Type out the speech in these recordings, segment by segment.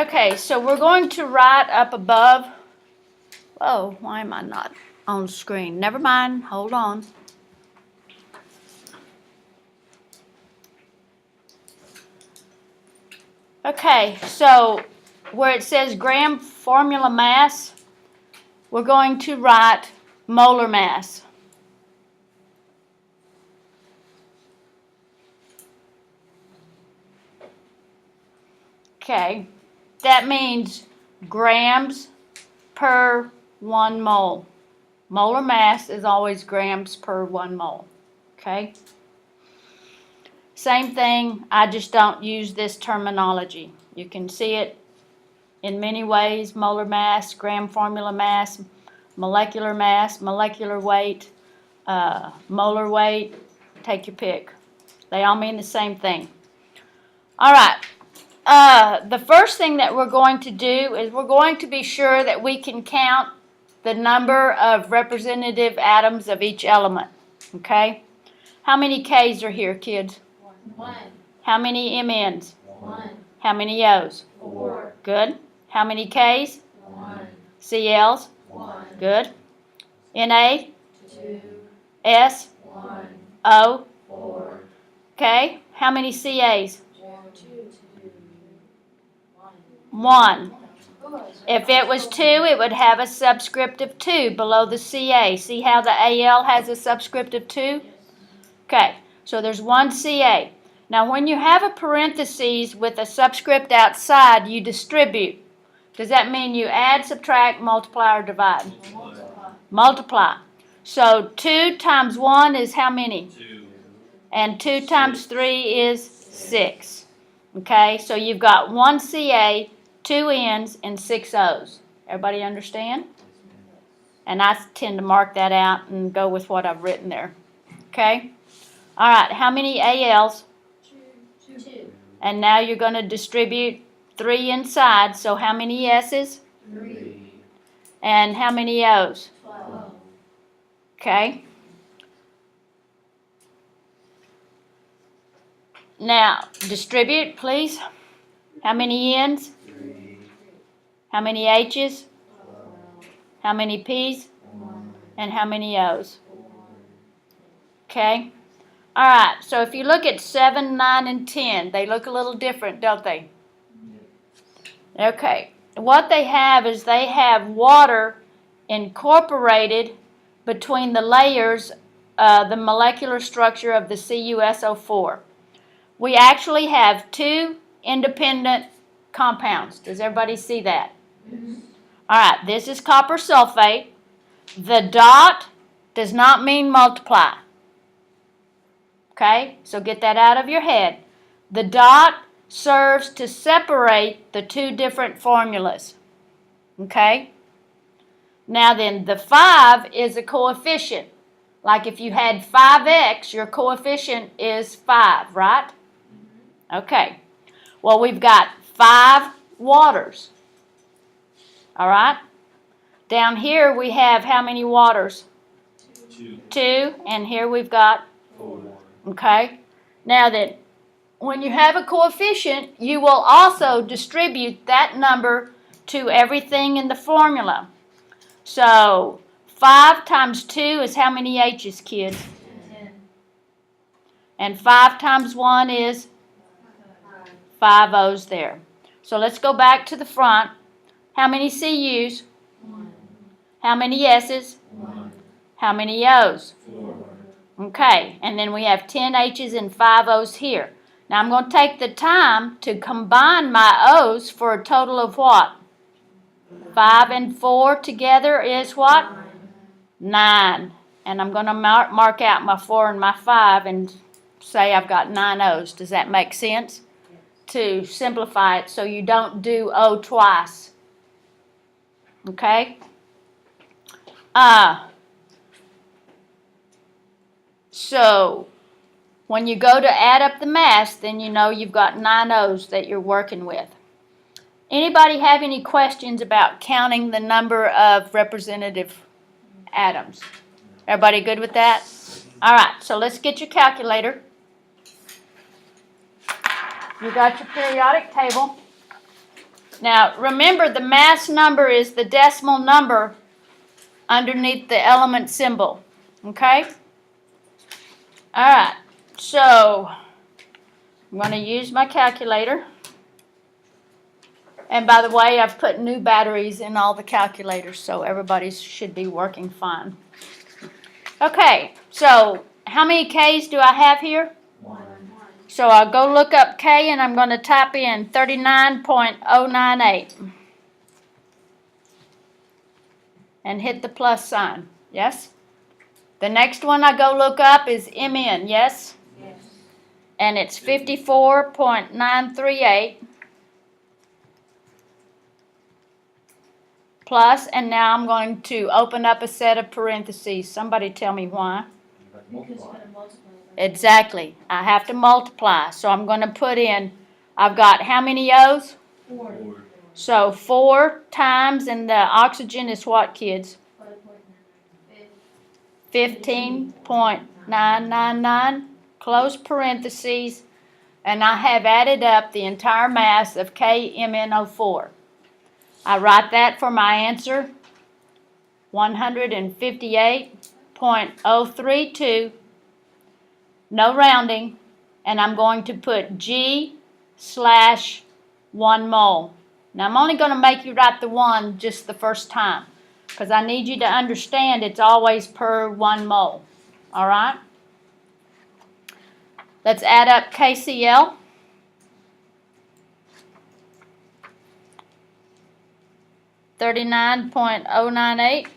Okay, so we're going to write up above. Oh, why am I not on screen? Never mind, hold on. Okay, so where it says gram formula mass, we're going to write molar mass. Okay, that means grams per 1 mole. Molar mass is always grams per 1 mole. Okay? Same thing, I just don't use this terminology. You can see it in many ways: molar mass, gram formula mass, molecular weight, molar weight, take your pick. They all mean the same thing. All right. The first thing that we're going to do is we're going to be sure that we can count the number of representative atoms of each element. Okay? How many K's are here, kids? 1. How many MNs? 1. How many O's? 4. Good. How many K's? 1. CL's? 1. Good. NA? 2. S? 1. O? 4. Okay. How many CA's? 2. 1. If it was 2, it would have a subscript of 2 below the CA. See how the AL has a subscript of 2? Okay, so there's 1 CA. Now when you have a parenthesis with a subscript outside, you distribute. Does that mean you add, subtract, multiply, or divide? Multiply. So 2 times 1 is how many? 2. And 2 times 3 is 6. Okay, so you've got 1 CA, 2 N's, and 6 O's. Everybody understand? And I tend to mark that out and go with what I've written there. Okay? All right, how many AL's? 2. And now you're going to distribute 3 inside, so how many S's? 3. And how many O's? 12. Okay? Now, distribute, please. How many N's? 3. How many H's? 12. How many P's? 1. And how many O's? 4. Okay? All right, so if you look at 7, 9, and 10, they look a little different, don't they? Okay. What they have is they have water incorporated between the layers, the molecular structure of the CuSO4. We actually have 2 independent compounds. Does everybody see that? Yes. All right, this is copper sulfate. The dot does not mean multiply. Okay, so get that out of your head. The dot serves to separate the 2 different formulas. Okay? Now then, the 5 is a coefficient. Like if you had 5x, your coefficient is 5, right? Okay. Well, we've got 5 waters. All right? Down here we have how many waters? 2. 2, and here we've got 4. Okay? Now then, when you have a coefficient, you will also distribute that number to everything in the formula. So, 5 times 2 is how many H's, kids? 10. And 5 times 1 is 5 O's there. So let's go back to the front. How many Cu's? 1. How many S's? 1. How many O's? 4. Okay, and then we have 10 H's and 5 O's here. Now I'm going to take the time to combine my O's for a total of what? 5 and 4 together is what? 9. And I'm going to mark out my 4 and my 5 and say I've got 9 O's. Does that make sense? To simplify it so you don't do O twice. Okay? So, when you go to add up the mass, then you know you've got 9 O's that you're working with. Anybody have any questions about counting the number of representative atoms? Everybody good with that? All right, so let's get your calculator. You got your periodic table. Now, remember the mass number is the decimal number underneath the element symbol, okay? All right, so I'm going to use my calculator. And by the way, I've put new batteries in all the calculators, so everybody should be working fine. Okay, so how many K's do I have here? 1. So I'll go look up K and I'm going to type in 39.098 and hit the plus sign, yes? The next one I go look up is MN, yes? Yes. And it's 54.938 plus, and now I'm going to open up a set of parentheses. Somebody tell me why. Because you're going to multiply. Exactly. I have to multiply. So I'm going to put in, I've got how many O's? 4. So 4 times, and the oxygen is what, kids? 15.999, close parentheses, and I have added up the entire mass of KMnO4. I write that for my answer, 158.032, no rounding, and I'm going to put G/1 mole. Now I'm only going to make you write the 1 just the first time, because I need you to understand it's always per 1 mole. All right? Let's add up KCl. $39.098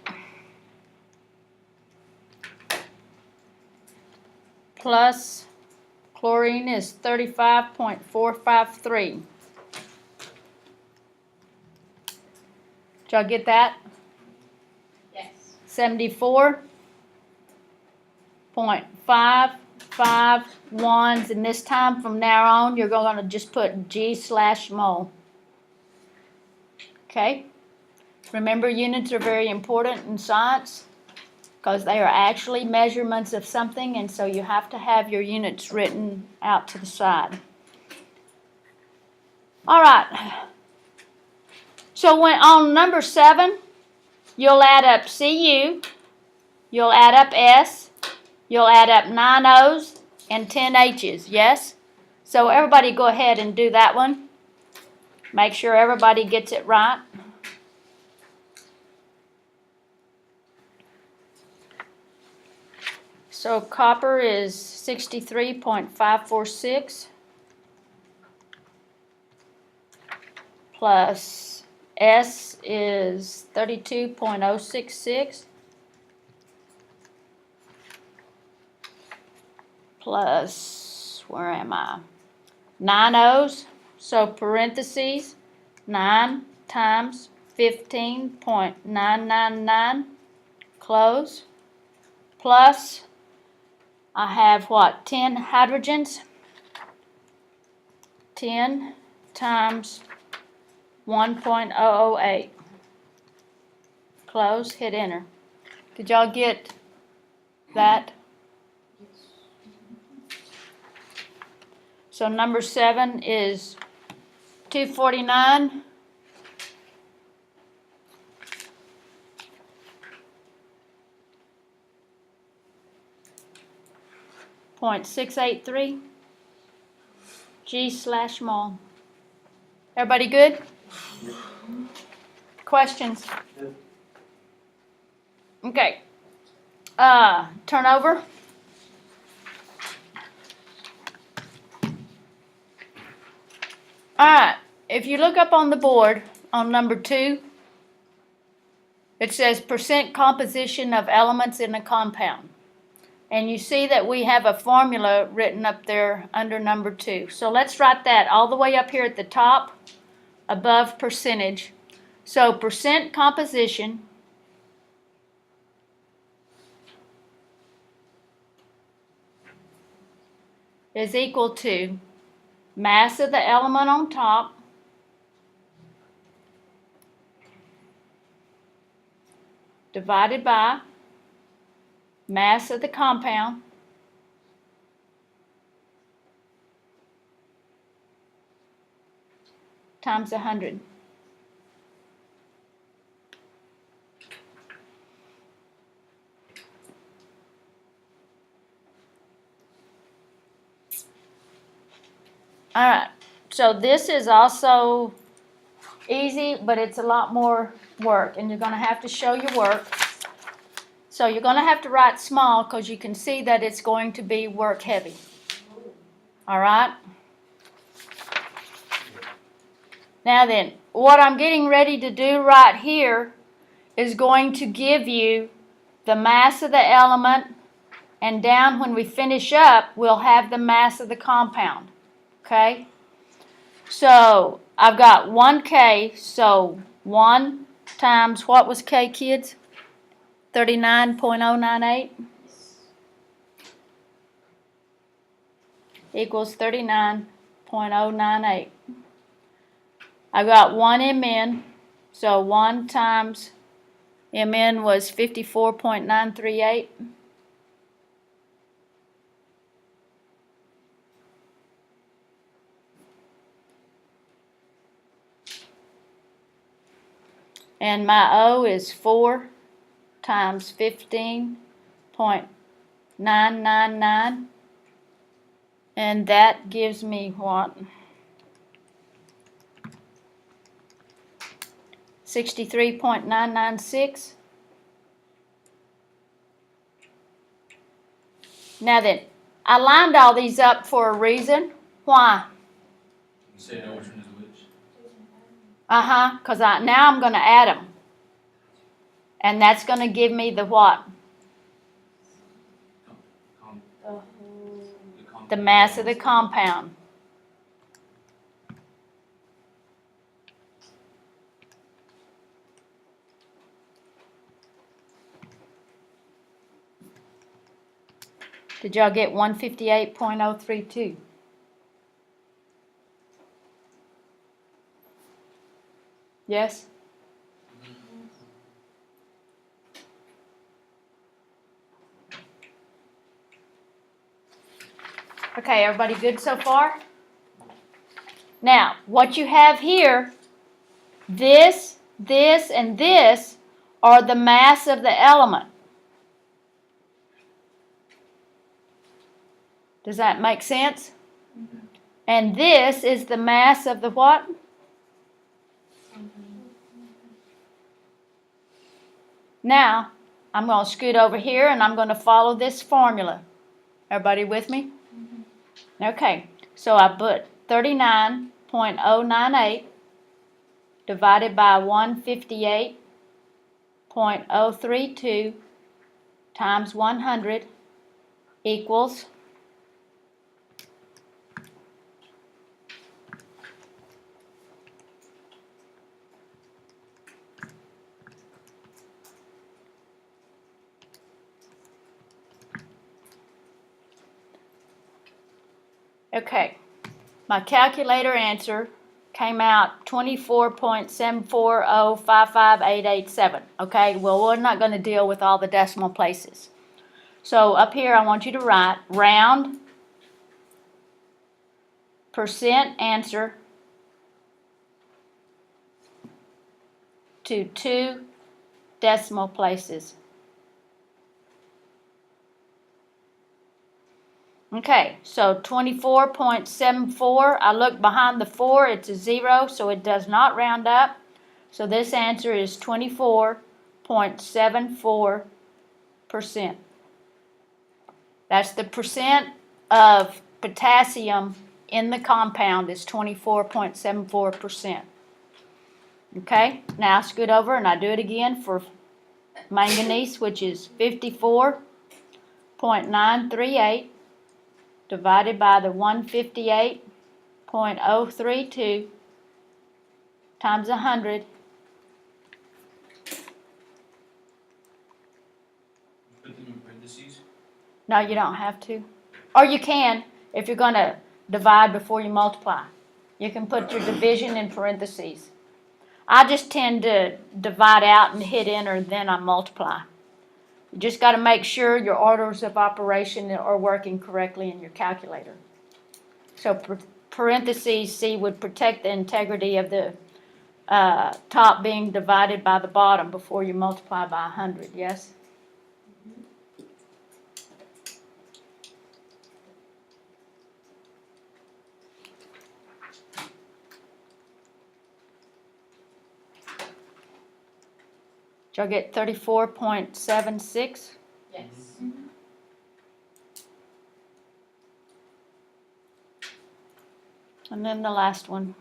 plus chlorine is 35.453. Did y'all get that? Yes. 74.551, and this time from now on you're going to just put G/mole. Okay? Remember, units are very important in science because they are actually measurements of something, and so you have to have your units written out to the side. All right. So when on number 7, you'll add up Cu, you'll add up S, you'll add up 9 O's and 10 H's, yes? So everybody go ahead and do that one. Make sure everybody gets it right. So copper is 63.546 plus S is 32.066 plus, where am I? 9 O's, so parentheses, 9 times 15.999, close, plus, I have what, 10 hydrogens? 10 times 1.008. Close, hit enter. Did y'all get that? So number 7 is 249. .683 G/mole. Everybody good? Questions? Okay. Turn over. All right. If you look up on the board on number 2, it says percent composition of elements in a compound. And you see that we have a formula written up there under number 2. So let's write that all the way up here at the top, above percentage. So percent composition is equal to mass of the element on top divided by mass of the compound times 100. Alright, so this is also easy, but it's a lot more work, and you're going to have to show your work. So you're going to have to write small because you can see that it's going to be work heavy. Alright? Now then, what I'm getting ready to do right here is going to give you the mass of the element, and down when we finish up, we'll have the mass of the compound. Okay? So I've got 1K, so 1 times, what was K, kids? 39.098 equals 39.098. I've got 1 Mn, so 1 times Mn was 54.938. And my O is 4 times 15.999. And that gives me what? 63.996. Now then, I lined all these up for a reason. Why? You say know which one is which? Because now I'm going to add them. And that's going to give me the what? The mass of the compound. Did y'all get 158.032? Yes? Okay, everybody good so far? Now, what you have here, this, and this are the mass of the element. Does that make sense? Mm-hmm. And this is the mass of the what? Now, I'm going to scoot over here and I'm going to follow this formula. Everybody with me? Mm-hmm. Okay, so I put 39.098 divided by 158.032 times 100 equals okay, my calculator answer came out 24.74055,887. Okay, well, we're not going to deal with all the decimal places. So up here, I want you to write round percent answer to 2 decimal places. Okay, so 24.74, I look behind the 4, it's a 0, so it does not round up. So this answer is 24.74%. That's the percent of potassium in the compound is 24.74%. Okay, now I scoot over and I do it again for manganese, which is 54.938 divided by the 158.032 times 100. Put them in parentheses. No, you don't have to. Or you can if you're going to divide before you multiply. You can put your division in parentheses. I just tend to divide out and hit enter, and then I multiply. You just got to make sure your orders of operation are working correctly in your calculator. So parentheses C would protect the integrity of the top being divided by the bottom before you multiply by 100, yes? Did y'all get 34.76? Yes. And then the last one.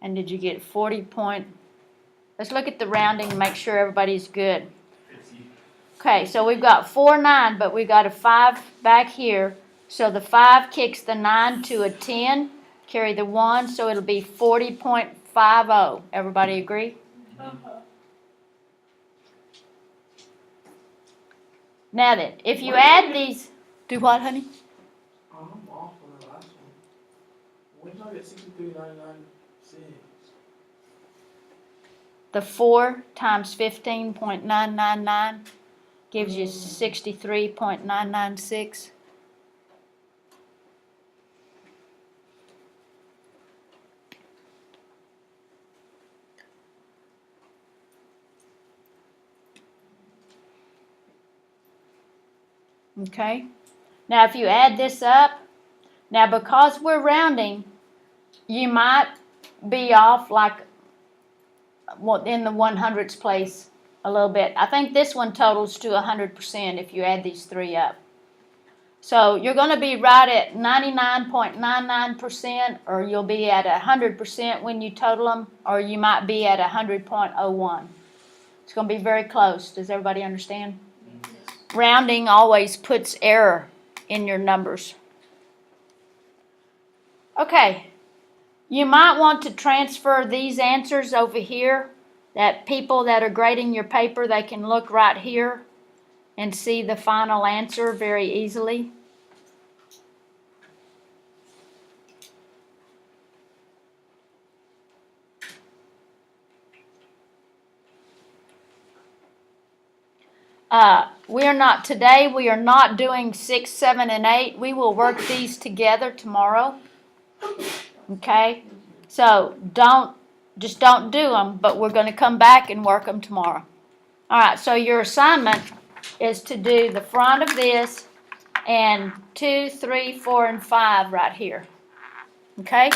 And did you get 40 point? Let's look at the rounding and make sure everybody's good. 50. Okay, so we've got 4, 9, but we got a 5 back here. So the 5 kicks the 9 to a 10, carry the 1, so it'll be 40.50. Everybody agree? Now then, if you add these, do what, honey? I'm off on the last one. When did I get 63.99 The 4 times 15.999 gives you 63.996. Okay, now if you add this up, now because we're rounding, you might be off like in the 100ths place a little bit. I think this one totals to 100% if you add these 3 up. So you're going to be right at 99.99%, or you'll be at 100% when you total them, or you might be at 100.01. It's going to be very close. Does everybody understand? Rounding always puts error in your numbers. Okay, you might want to transfer these answers over here, that people that are grading your paper, they can look right here and see the final answer very easily. We are not doing 6, 7, and 8. We will work these together tomorrow. Okay? So don't do them, but we're going to come back and work them tomorrow. All right, so your assignment is to do the front of this and 2, 3, 4, and 5 right here. Okay?